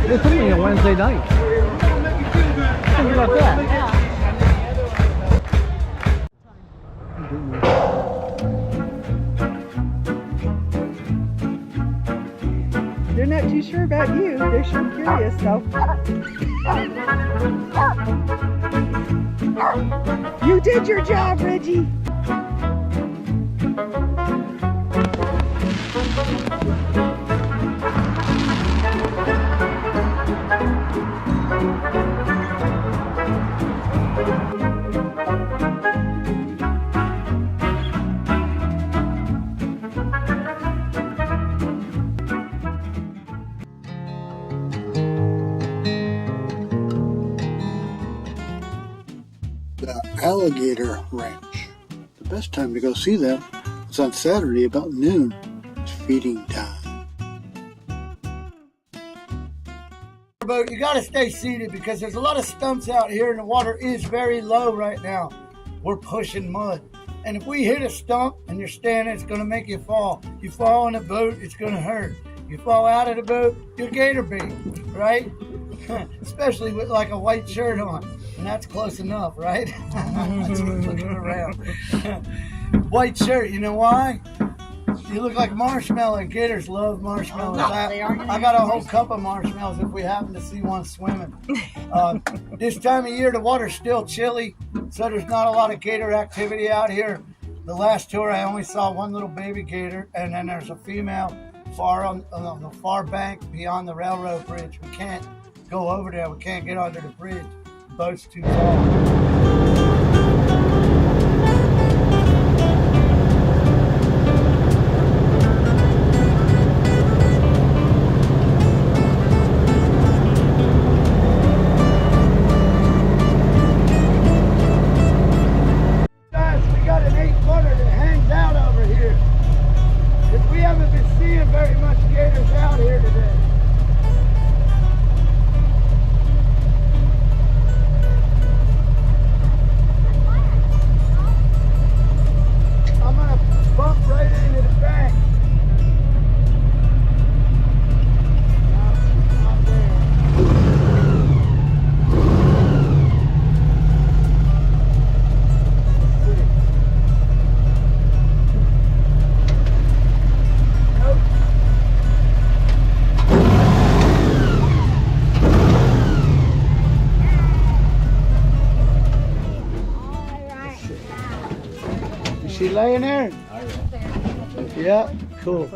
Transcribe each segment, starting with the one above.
It's only a Wednesday night. Think about that. They're not too sure about you. They're sure curious, though. You did your job, Reggie. The Alligator Ranch. The best time to go see them is on Saturday about noon. It's feeding time. But you got to stay seated because there's a lot of stumps out here and the water is very low right now. We're pushing mud. And if we hit a stump and you're standing, it's going to make you fall. You fall in a boat, it's going to hurt. You fall out of the boat, you're gator bait, right? Especially with like a white shirt on. And that's close enough, right? Looking around. White shirt, you know why? You look like a marshmallow. Gators love marshmallows. I got a whole cup of marshmallows if we happen to see one swimming. This time of year, the water's still chilly, so there's not a lot of gator activity out here. The last tour, I only saw one little baby gator, and then there's a female far on the far bank beyond the railroad bridge. We can't go over there. We can't get under the bridge. The boat's too tall. She laying there? Yeah, cool.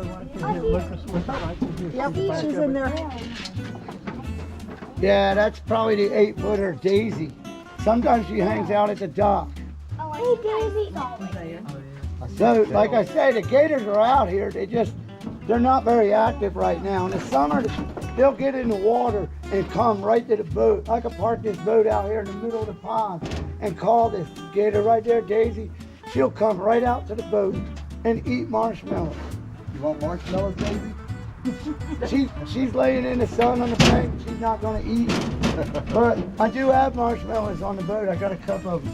Yep, she's in there. Yeah, that's probably the 8-footer Daisy. Sometimes she hangs out at the dock. Hey, Daisy. So, like I say, the gators are out here. They're not very active right now. In the summer, they'll get in the water and come right to the boat. I could park this boat out here in the middle of the pond and call this gator right there, Daisy. She'll come right out to the boat and eat marshmallows. You want marshmallows, Daisy? She's laying in the sun on the bank. She's not going to eat. But I do have marshmallows on the boat. I got a cup of them.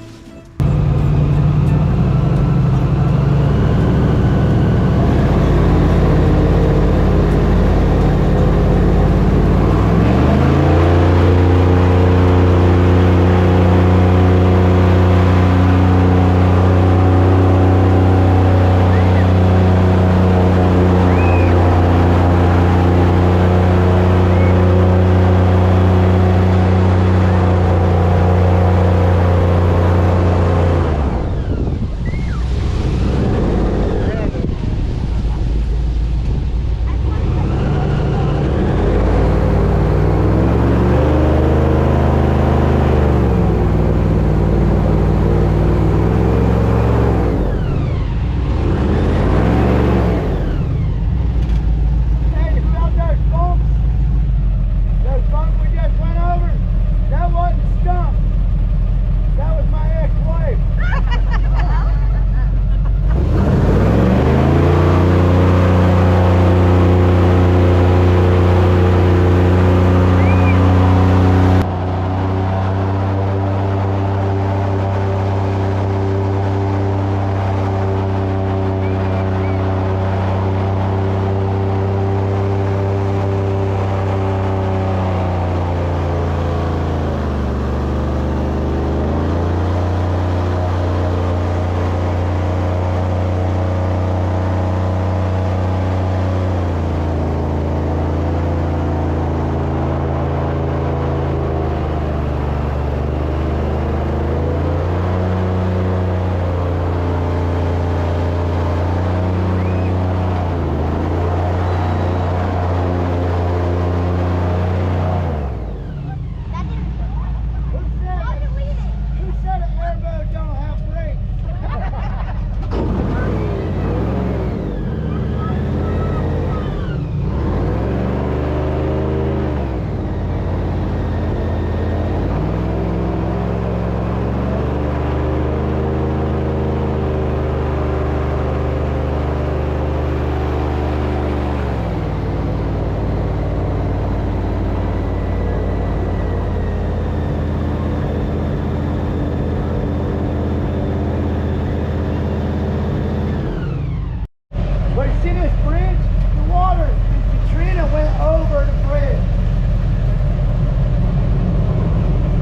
see this bridge? The water in Katrina went over the bridge.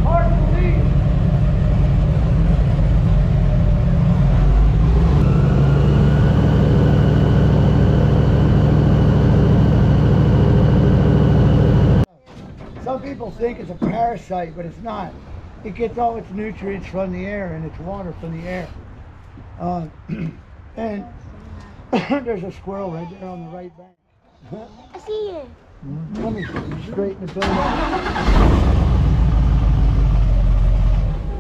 Hard to believe. Some people think it's a parasite, but it's not. It gets all its nutrients from the air and its water from the air. And there's a squirrel right there on the right bank. I see you. Let me straighten the boat up.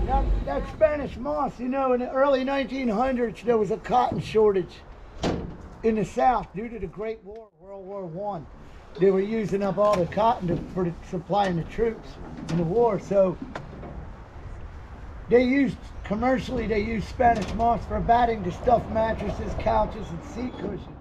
Now, that Spanish moss, you know, in the early 1900s, there was a cotton shortage in the South due to the Great War, World War I. They were using up all the cotton for supplying the troops in the war. So they used, commercially, they used Spanish moss for batting to stuffed mattresses, couches, and seat cushions.